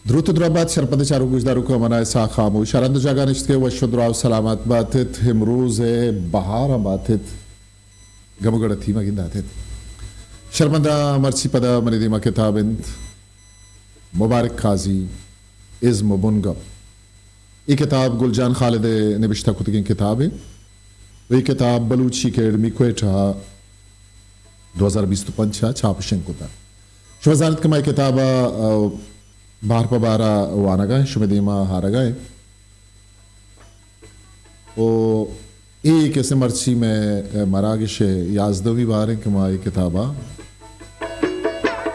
درود و درآباد شرپد چارو گوشدارو که منای سا خاموش شرند جاگا نشت که وشد راو سلامت باتت امروز بهار باتت گمگڑ تھیما گنداتت شرمندا مرچی پدا منی دیما کتابند مبارک قاضی ازم بنگا یہ کتاب گلجان خالد نوشتہ کتگین کتاب ہے. یہ کتاب بلوچی اکیڈمی کوئٹہ 2025 چھاپشن کتا شوزانت کما کتاب بار پا بارا وانا گئے شمیدیما ہارا گئے او ایک ایسے مرچی میں مراگش یازدوی باریں کما یہ کتابا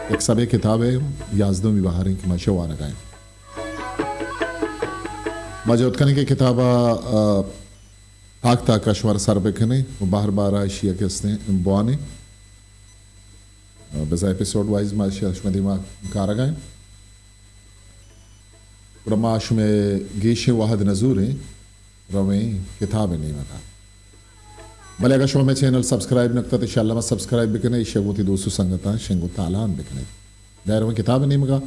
ایک سب کتاب ہے یازدوی باریں کما شو وانا گئے مجھوت کنے کے کتابا پاکتا کشور سر بکنے باہر بارا شیعہ کسنے بوانے بزا ایپیسوڈ وائز ما شمیدیما کارا گئے رماش میں گیش واحد نظور ہیں رویں کتاب نہیں متا بلے اگر شو میں چینل سبسکرائب نکتا تو انشاءاللہ میں سبسکرائب بکنے یہ شیوتی دوستو سنگتا شنگو تالان بکنے دائر میں کتاب نہیں مگا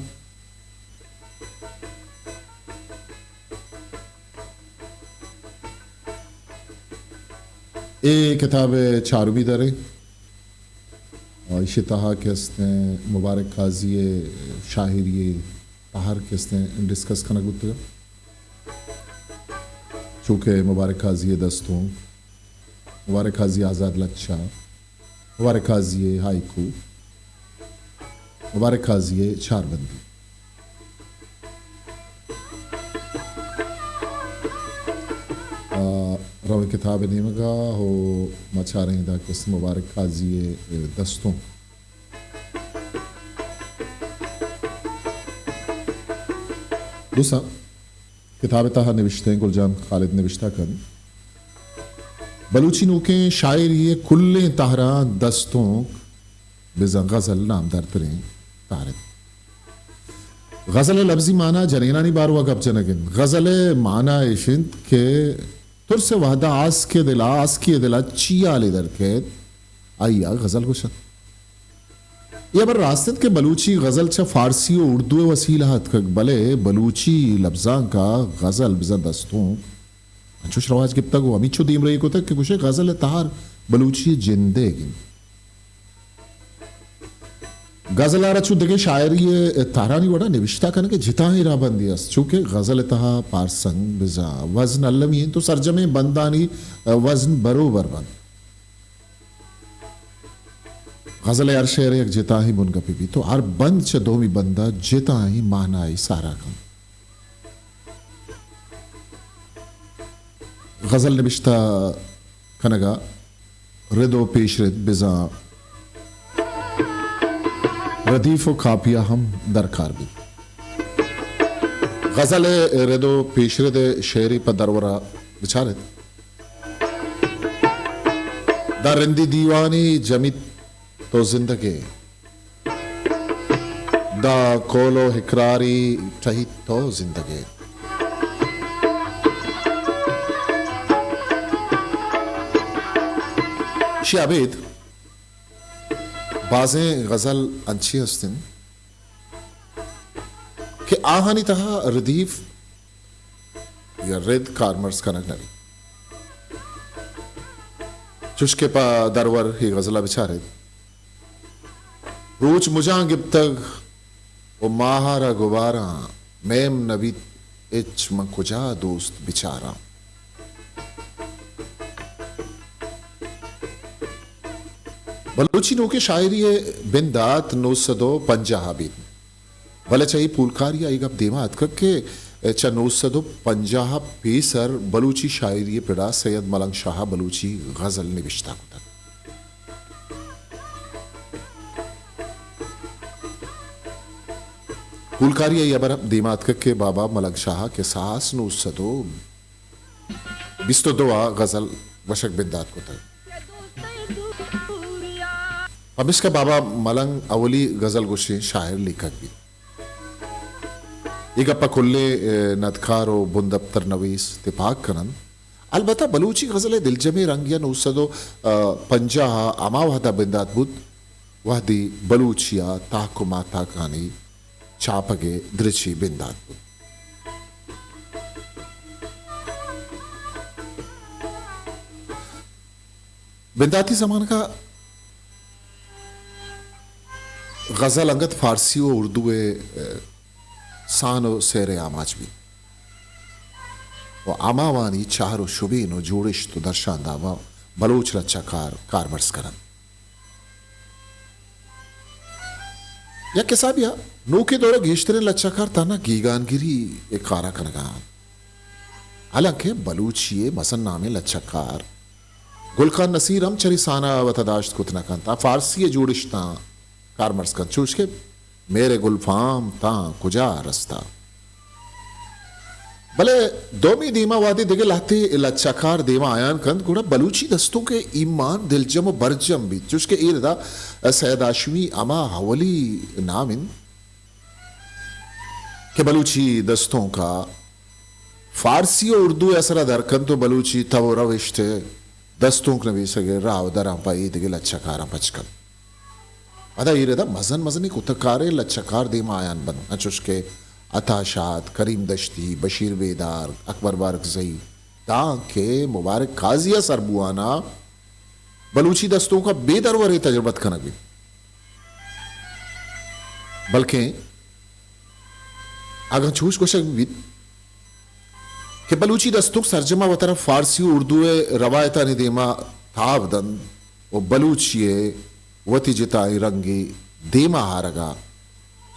یہ کتاب چاروی درے اور اسی طرح کے اس نے مبارک قاضی شاہری ہر کس نے ڈسکس کرنا گتا چونکہ مبارک قاضی دستوں مبارک قاضی آزاد لچھا مبارک قاضی ہائیکو مبارک قاضی چار بندی روی کتاب نیمگا ہو مچاریں دا کس مبارک قاضی دستوں دوسرا کتاب تاہا نوشتے ہیں گلجان خالد نوشتہ کر بلوچی نوکیں شاعری کلیں تہرا دستوں بزن غزل نام در تریں تارد غزل لفظی معنی جنینانی بارو اگب جنگن غزل معنی ایشند کہ تر سے وحدہ آس کے دلا چیا لے درکت آئیا غزل گوشت یہ بر راستت کے بلوچی غزل چا فارسی و اردو وسیلہت کک بلے بلوچی لفظان کا غزل بزن دستوں انچوش رواج گپتا گو امی چو دیم رئی کو تک کہ کچھ غزل تہار بلوچی جندے گن غزل آرہ چو دگے شاعری تہرانی وڑا نوشتہ کرنے کے جتا ہی را بندی اس چونکہ غزل تہا پارسنگ بزا وزن اللمین تو سرجمے بندانی وزن بروبر بند غزل ہر شعر ایک جتا ہی بن گپی بھی تو ہر بند چھ دومی بندہ جتا ہی معنی سارا کم غزل نبشتہ کنگا رد و پیش رد بزا ردیف و کاپیا ہم درکار بھی غزل رد و پیش رد شعری پا درورا بچارت دا رندی دیوانی جمیت تو زندگی دا کولو حکراری چاہیت تو زندگی شیعبید بازیں غزل انچی ہستن کہ آہانی تہا ردیف یا رد کارمرز کنک نبی چشکے پا درور ہی غزلہ بچارد روچ مجھان گبتگ و ماہارا گبارا میم نبیت اچ من کجا دوست بچارا بلوچی نوکے شاعری بندات 950 بید بلے چاہی پولکاری آئی گب دیمات کہ چا 950 پیسر بلوچی شاعری پڑا سید ملنگ شاہ بلوچی غزل نوشتہ کتا پولکاری آئی ابر دیمات کہ بابا ملنگ شاہ کے ساس 922 غزل وشک بندات کتا اب اس کا بابا ملنگ اولی غزل گوشی شاعر لکھک بھی ایک اپا کلے ندکار و بندبتر نویس تپاک کنن البتہ بلوچی غزل دل جمع رنگیا 950 اما وحدہ بندات بود وحدی بلوچیا تاکو ماتا کانی چاپگے درچی بندات بود بنداتی زمان کا غزل انگت فارسی و اردو سان و سیر آماج بھی و آماوانی چہر و شبین و جوڑشت و درشاندہ و بلوچ رچہ کار برس کرن یا کسا بیا نو کے دورہ گیشترین لچہ کار تانا گیگان گیری ایک کارا کنگان حالانکہ بلوچیے مسن نامے لچہ کار گلخان نصیر ہم چری سانا و تداشت کتنا کنتا فارسی جوڑشتاں کار مرس کن چوش کے میرے گلفام تاں کجا رستا بلے دومی دیما وادی دیگے لاتے لچکار دیما آیان کند گوڑا بلوچی دستوں کے ایمان دلجم و برجم بھی چوش کے ایردہ سید آشمی اما حولی نامن کہ بلوچی دستوں کا فارسی و اردو اثرہ درکن تو بلوچی تو روشت دستوں کے نبی سگے راو دران پائی دیگے لچکاراں پچکن ادا ایردہ مزنی کتکارے لچکار دیما آیان بند چوش کے عطا شاد کریم دشتی بشیر بیدار اکبر بارکزئی تاکہ مبارک قاضیہ سربوانا بلوچی دستوں کا بے درور تجربت کنگ بھی بلکہ اگر چوش کو شک بھی کہ بلوچی دستوں سرجمہ و طرف فارسی و اردو روایتہ نے دیما تھاب دن و بلوچی وتی جتائی رنگی دیما ہارگا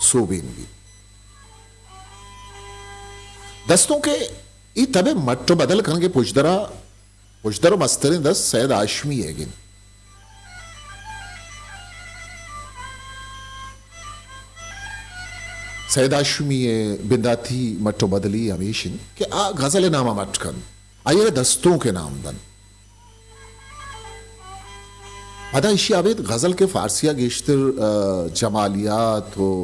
سوبین بھی دستوں کے ای تبے مٹو بدل کنگے پوشدرو مسترین دست سید آشمی ہے گن سید آشمی بنداتی مٹو بدلی ہمیشن کہ غزل نامہ مٹ کن آئیے دستوں کے نام دن ادا اشی آبید غزل کے فارسیہ گیشتر جمالیات و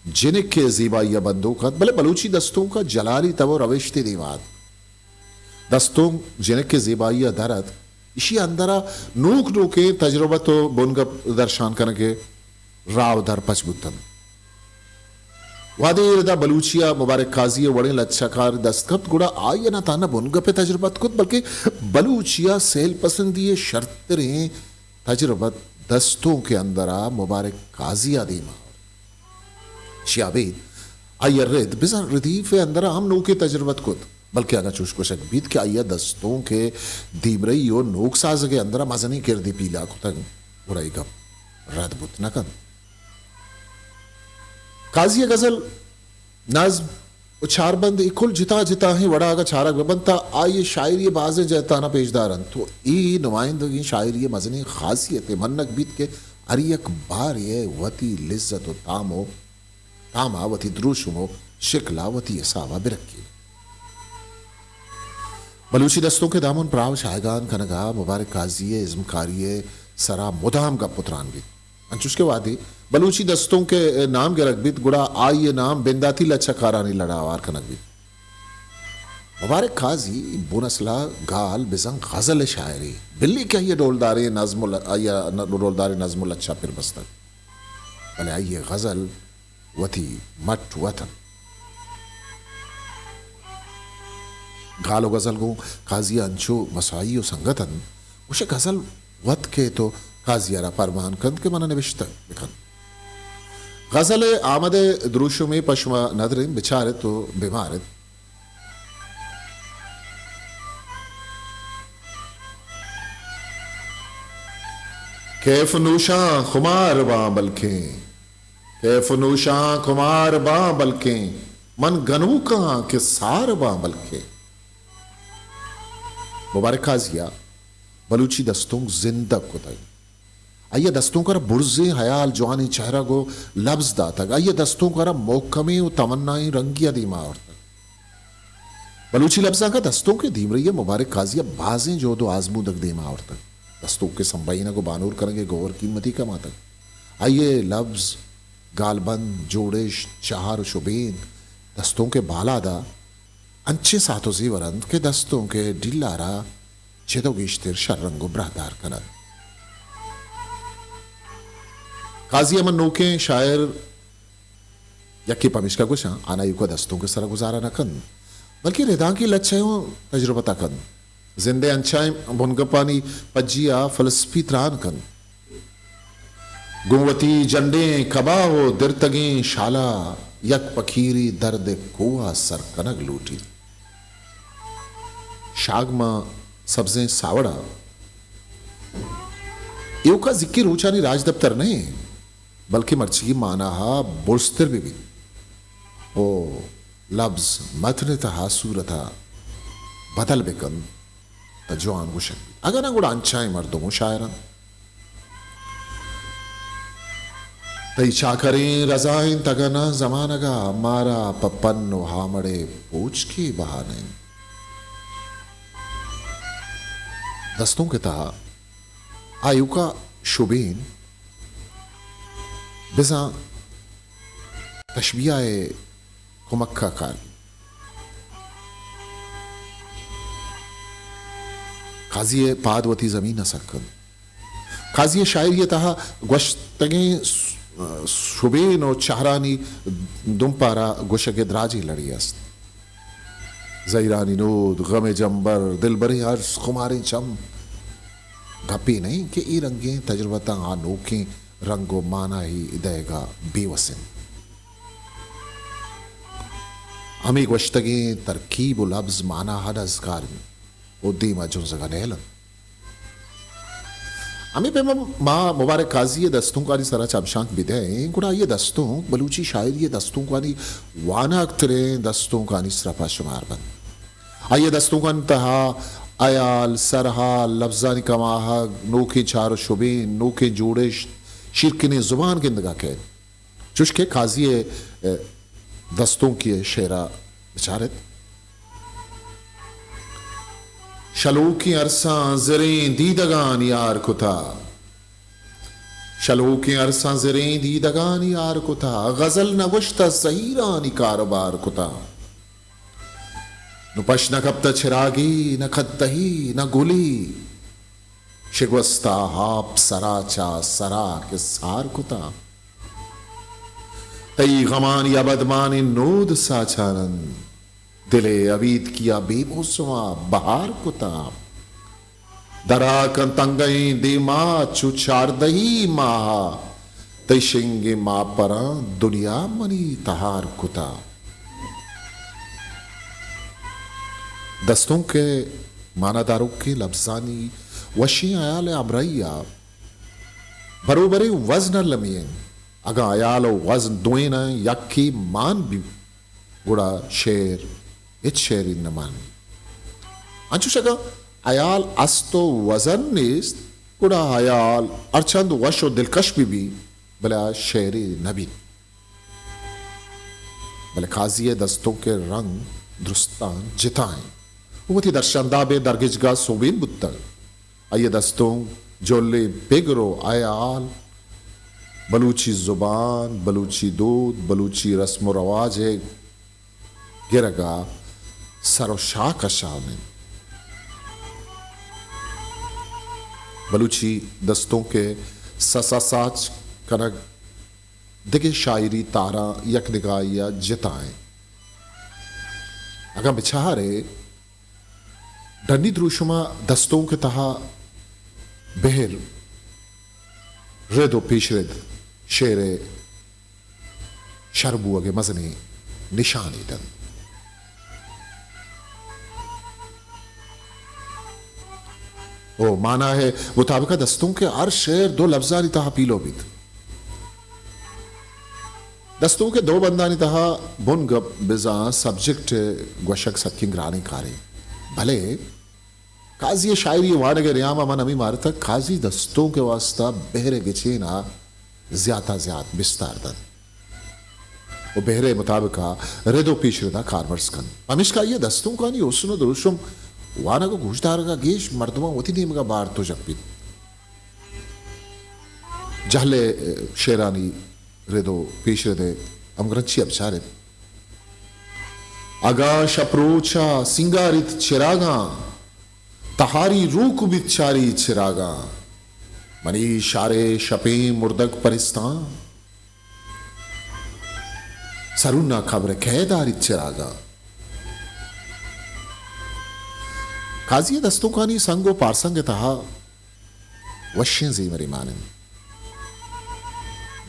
جنک کے زیبائیہ بندوں کا بلے بلوچی دستوں کا جلالی تب و روشتی دیواد دستوں جنک کے زیبائیہ درد اسی اندرہ نوکے تجربت و بنگپ درشان کرنگے راو در پچ بودتن وادے اردہ بلوچیہ مبارک قاضی وڑے لچکار دستکت گوڑا آئیے نہ تانا بنگپ تجربت کت بلکہ بلوچیہ سیل پسندی شرط رہیں تجربت دستوں کے اندرہ مبارک قاضیہ دیما شیابید آئیے رد بزن ردیف اندرہ ہم نو کے تجربت کت بلکہ اگر چوش کو شک بید کہ آئیے دستوں کے دیمرئی و نوک ساز کے اندرہ مزنی کردی پیلا کتن برائی گپ رد بت نکن قاضی غزل نظم و چار بند اکل جتا جتا ہیں وڑا آگا چارک ببنتا آئیے شاعری باز جیتانا پیشدارن تو ای نمائندگی شاعری مزنی خاصیت منک بید کے اریک بار یہ وطی لذت و تاما وطی دروشمو شکلا وطی اساوا برکی بلوچی دستوں کے دامن پراو شائگان کنگا مبارک قاضی ازمکاری سرا مدام کا پتران بھی انچوش کے وادی بلوچی دستوں کے نام کے رکھ بیت گڑا آئیے نام بنداتی لچکارانی لڑاوار کنگ بیت مبارک قاضی بونسلا گال بزن غزل شاعری بلی کیا یہ رولداری نظم لچا پر بستک بلے آئیے غزل وتی مٹ وطن گالو غزل گو قاضی انچو مسائی و سنگتن اسے غزل وط کے تو قاضی را پرمان کند کے منہ نوشتہ بکن غزل آمد دروشو میں پشما ندرین بچارت و بیمارت کیف نوشاں خمار باں بلکیں کیف نوشاں خمار باں بلکیں من گنو کہاں کہ سار باں بلکیں مبارک قاضیہ بلوچی دستوں زندہ کو تھا آئیے دستوں کا برزیں حیال جوانی چہرہ کو لفظ داتا آئیے دستوں کا موکمیں و تمنائیں رنگیا دیما اور تک بلوچی لفظہ کا دستوں کے دیم رہی ہے مبارک قاضیہ بازیں جو دو آزمو دک دیما اور تک دستوں کے سنبائینہ کو بانور کریں گے گور قیمتی کا ماتک آئیے لفظ گالبند جوڑش چہار شبین دستوں کے بالا دا انچے ساتو زیورند کے دستوں کے ڈلارا چیدو گیشتر شررنگ و برادار کنند قاضی امن نوکیں شاعر یکی پمشکا گوشا آنا یوکا دستوں کے سر گزارا نہ کن بلکہ ردان کی لچھائیوں تجربہ تا کن زندے انچائیں بھنگپانی پجیا فلسفی تران کن گوتی جنڈیں کباو درتگیں شالا یک پکیری درد کوہ سر کنگ لوٹی شاگما سبزیں ساوڑا ایوکا ذکی روچانی راج دفتر نہیں بلکہ مرچی مانا ہا برستر بھی او لفظ متن تہا صورتا بدل بکن تجوان گوشن اگر نہ گوڑا انچائیں مردموں شاعران تئی چاکریں رضائیں تگنا زمانگا مارا پپن و ہامڑے پوچھ کی بہانے دستوں کے تہا آیو کا شبین بزاں تشبیہ کمکہ کار قاضی پادوتی زمین سکن قاضی شاعر یہ تہا گوشتگیں شبین و چہرانی دم پارا گوشگ دراجی لڑی است زیرانی نود غم جمبر دل بری عرض خماری چم گپی نہیں کہ ای رنگیں تجربتاں آنوکیں رنگ و مانا ہی دے گا بے وسن ہمیں گوشتگیں ترکیب و لفظ مانا حد ازگار او دیما جنزگا نیلن ہمیں پہ ماں مبارک قاضی دستوں کا سرا چمشانک بدیں گوڑا یہ دستوں بلوچی شاعر یہ دستوں کا وانا اکتریں دستوں کا سرپا شمار بند آئیے دستوں کا انتہا ایال سرحا لفظانی کماہا نوکے چار و شبین نوکے جوڑے شرکن زبان کے اندگاہ کے چشکے قاضی دستوں کی شعرہ بچارت شلوکی عرصاں زرین دیدگان یار کتا شلوکی عرصاں زرین دیدگان یار کتا غزل نگوشتا زہیرانی کاروبار کتا نو پش نہ کبتا چراگی نہ کھدہی نہ گلی شگوستا ہاپ سراچا سرا کے سار کتا تئی غمان یا بدمان نود ساچانن دلے عبید کیا بے موسما بہار کتا درا کن تنگئیں دیما چو چاردہی ماہا تی شنگ ما پران دنیا منی تہار کتا دستوں کے معنی داروں کے لفظانی وشی ایال عمرائیہ بروبری وزن لمین اگا ایال وزن دوئین یکی مان بھی گوڑا شیر ایت شیر انمان انچو شکا ایال استو وزن نیست گوڑا ایال ارچند وش و دلکش بھی بلا شیری نبی بلے قاضی دستوں کے رنگ درستان جتائیں وہ تھی درشندابے درگجگا سوبین بتر آئیے دستوں جولے بگرو ایال بلوچی زبان بلوچی دود بلوچی رسم و رواج گرگا سر و شاہ شامل بلوچی دستوں کے سسا ساچ کنگ دگے شاعری تارا یک نگاہیا جتائیں اگر بچھارے ڈنی دروشما دستوں کے تہا بہر رد و پیش رد شیر شربو اگے مزنی نشانی دن او مانا ہے مطابقہ دستوں کے ہر شعر دو لفظانی تہا پیلو بیت دستوں کے دو بندانی تہا بن گپ بزا سبجیکٹ گوشک سکینگ رانی کارے بھلے قاضی شاعری وانگے ریاما من امی مارتا قاضی دستوں کے واسطہ بہرے گچینا زیادہ زیاد بستار دن وہ بہرے مطابقہ ردو پیش ردا کارمرز کن ہمیش کا یہ دستوں کا نہیں اسنو دروشم وانا کو گوشدار کا گیش مردمہ ہوتی نیم کا بار تو جگ بیت جہلے شیرانی ردو پیش ردے امگرچی ابچارے اگا شپروچا سنگاریت چراغاں تہاری روح کو بچاری چراغاں منی شارے شپیں مردگ پرستان سرونا خبر کہداری چراغا قاضی دستوں کانی سنگو پارسنگ تہا وشین زیمری مانن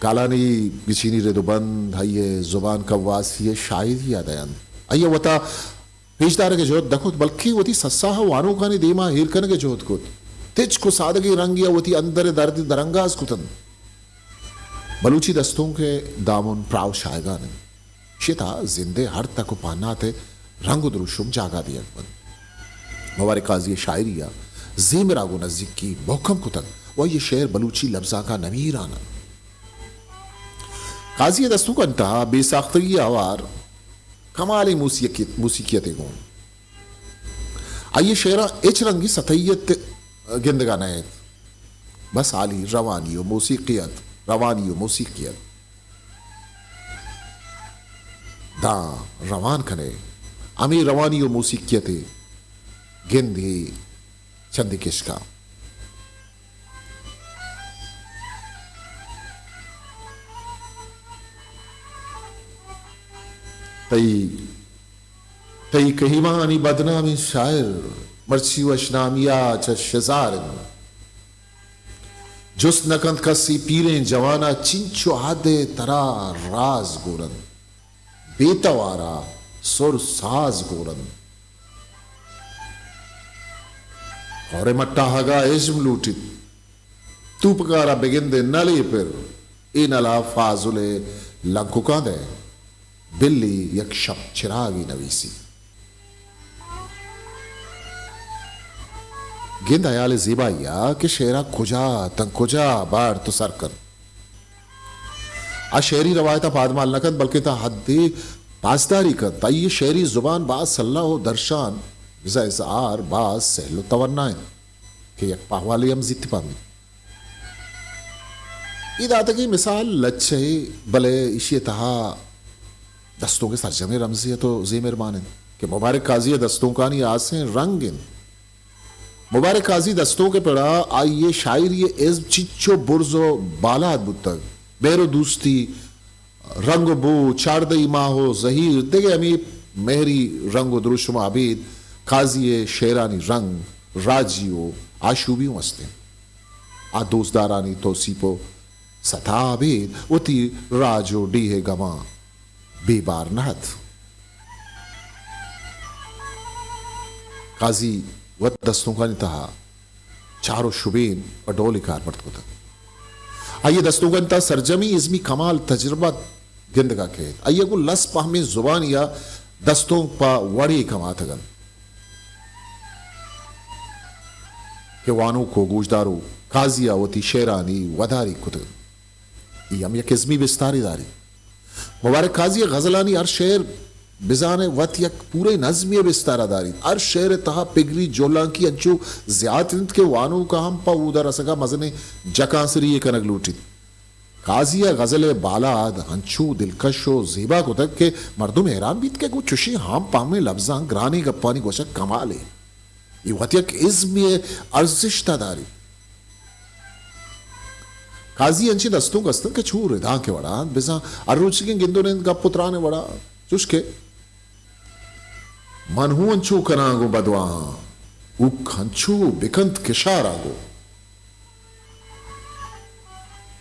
گالانی بچینی ردو بند ہائیے زبان کواسی شاید ہی آدیان آئیے وطا پیشدار کے جوت دکھوت بلکہ وطی سساہ وانو کانی دیما ہیرکن کے جوت کت تیچ کو سادگی رنگیا وطی اندر درد درنگاز کتن بلوچی دستوں کے دامن پراو شائگان شیطا زندے ہر تک پانا تے رنگ دروشم جاگا دیا بند موارے قاضی شاعریہ زیمر آگو نزدیک کی محکم کتن وہ یہ شعر بلوچی لفظہ کا نمیر آنا قاضی دستوں کا انتہا بے ساختگی آوار کمال موسیقیت گون آئیے شعرہ اچ رنگی ستیت گندگا نیت بس آلی روانی و موسیقیت دا روان کنے امی روانی و موسیقیت گندی چندی کشکا تئی کہیمانی بدنامی شاعر مرچی و اشنامیا چشزار جس نکند کسی پیریں جوانا چنچو آدے ترا راز گورن بیتوارا سر ساز گورن اور مٹا ہگا عجم لوٹت تو پکارا بگندے نلی پر این علا فاضلے لنکو کاندے بلی یک شب چراغی نویسی گند آیال زیبائیا کہ شعرہ کجا تن کجا بار تو سر کر شعری روایتہ پادمال نکن بلکہ تا حد پاسداری کن تا یہ شعری زبان باز صلح و درشان بزا ازعار باز سہل و تورنائن کہ یک پاہوالی ہم زیتی پامی یہ داتا کی مثال لچے بلے اشی تہا دستوں کے سرجمے رمزی تو زیمر مانن کہ مبارک قاضی دستوں کانی آسیں رنگن مبارک قاضی دستوں کے پڑا آئیے شاعری عزم چچو برزو بالاد بتگ بیرو دوستی رنگ بو چاردئی ماہو زہیر دیگے ہمیں مہری رنگ و دروشم عبید قاضی شیرانی رنگ راجیو آشوبیوں ہستیں آ دوستدارانی توسیپو ستا عبید وطی راجو ڈیہ گما بے بار نہت قاضی وط دستوں کا انتہا چارو شبین و ڈولی کار مرد کو تھا آئیے دستوں کا انتہا سرجمی ازمی کمال تجربہ گندگا کہت آئیے کو لس پہمی زبان یا دستوں پا وڑی کمات گن کہ وانو کو گوشدارو قاضیہ وطی شیرانی وداری کتگ یہ ہم یک ازمی بستاری داری مبارک قاضی غزلانی ہر شعر بزان وط یک پورے نظمی بستارہ داری ہر شعر تہا پگری جولان کی انچو زیادت کے وانو کا ہم پا اودا رسگا مزنے جکان سری یہ کنگ لوٹید قاضی غزل بالاد ہنچو دلکش و زیبا کو تک کہ مردم حیران بیت کے کو چوشی ہم پامے لفظاں گرانی گپانی گوشا کمال ہے یہ وط یک ازمی ارزشتہ داری قاضی انچی دستوں گستن کہ چھو ردان کے وڑا بزا اروچی کے گندوں نے گپ پترانے وڑا چوش کے منہو انچو کناگو بدوان اوک انچو بکند کشار آگو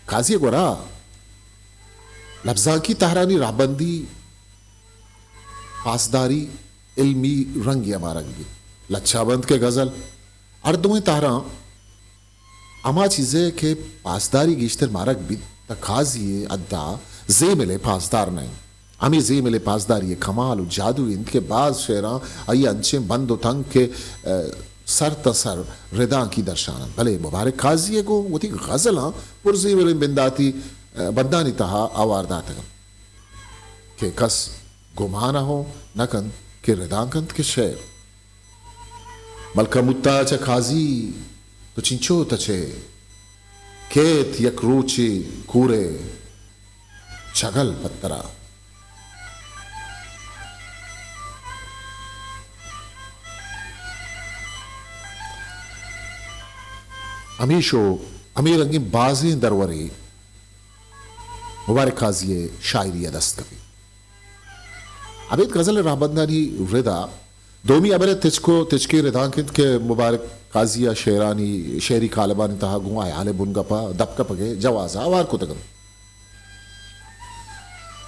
قاضی گورا لفظاں کی تہرانی رابندی پاسداری علمی رنگ یا مارنگی لچھا بند کے غزل اردویں تہران اما چیزیں کہ پاسداری گیشتر مارک بھی تقاضی ادا زیملے پاسدار نہیں ہمیں زیملے پاسداری کمال و جادو ان کے بعض شعراں آئی انچیں بند و تنگ کے سر تسر ردان کی درشانن بھلے مبارک قاضی کو وہ تھی غزلاں پر زیملے بنداتی بندانی تہا آواردات گم کہ کس گمانا ہو نکن کہ ردان کند کے شعر ملکہ متا چا قاضی تو چنچو تچے کیت یک روچی کورے چگل پترا امیشو امیر رنگی بازیں دروری مبارک قاضی شاعری دست کبھی ابيت غزل الرهبنداني رضا دومي أبرد تشكي رضا كنت كمبارك قاضية شيراني شيري كالباني تها قوائي على بنغا دبكا پگے جوازا آوار کو تگم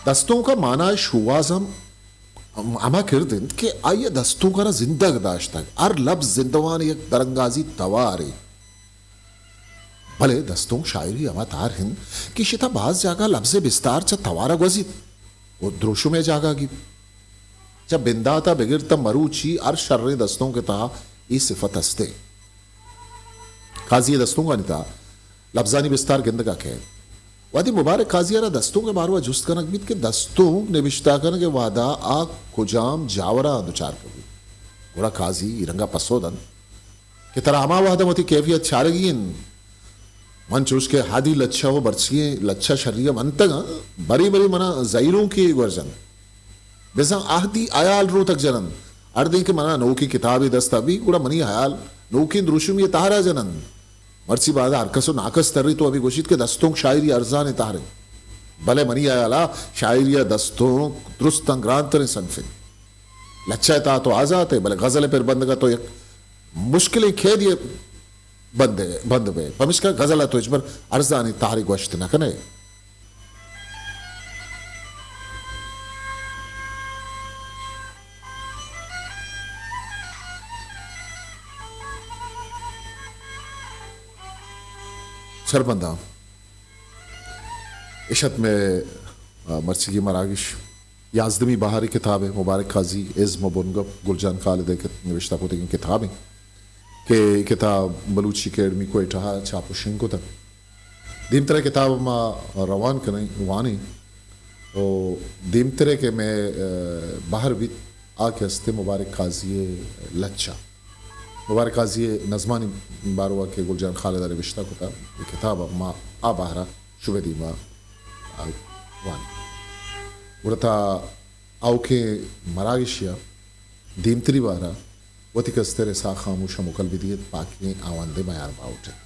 دستوں کا معنی شوازم اما کردن کہ آئیے دستوں کا زندگ داشتا ار لفظ زندوان یک درنگازی تواری بھلے دستوں شاعری اما تار ہن کہ شتا بعض جاگا لفظ بستار چا توارا گوزید وہ دروشو میں جاگا گی جب بنداتا بگرتا مروچی ار شر دستوں کے تا ای صفت ہستے قاضی دستوں کا نتا لفظانی بستار گندگا کہے وادی مبارک قاضی را دستوں کے باروا جست کنک بیت کہ دستوں نبشتہ کنک وادا آگ کجام جاورا دوچار کبھی گوڑا قاضی رنگا پسودن کہ ترا اما وادا متی کیفیت چارگین من چوش کے حادی لچھا و برچیے لچھا شریعہ منتگا بری بری منا زائروں کی ورزن بیسا آہدی آیال رو تک جنن اردیں کہ منا نو کی کتابی دستا بھی گوڑا منی آیال نو کی دروشم یہ تہرا جنن مرچی بعد ہرکس و ناکس تر رہی تو ابھی گوشید کہ دستوں شاعری ارزان تہرے بھلے منی آیالا شاعری دستوں درست انگرانتر سنفن لچھا تا تو آزاد ہے بھلے غزل پر بند کا تو یک مشکلیں کھید یہ بند بے پمش کا غزل تو اجبر ارزانی تہری گوشت نہ کنے سربندہ عشت میں مرچگی مراگش یازدمی بہاری کتاب ہے مبارک قاضی عزم و بنگب گلجان خالد نوشتہ کو تک کتابیں کہ کتاب بلوچی اکیڈمی کو اٹھا چھاپو شنکو تک دیم طرح کتاب ما روان کریں وانی تو دیم طرح کہ میں باہر بھی آکے ہستے مبارک قاضی لچا مبارک قاضی نظمانی باروا کے گلجان خالدہ روشتہ کو تا کتاب ما باہرہ شبہ دی ما وانی ورطا آو کے مراگشیا دیم تری بارہ وتی کستر سا خاموشا مکل بدیت پاکی آوان دے میار باوٹے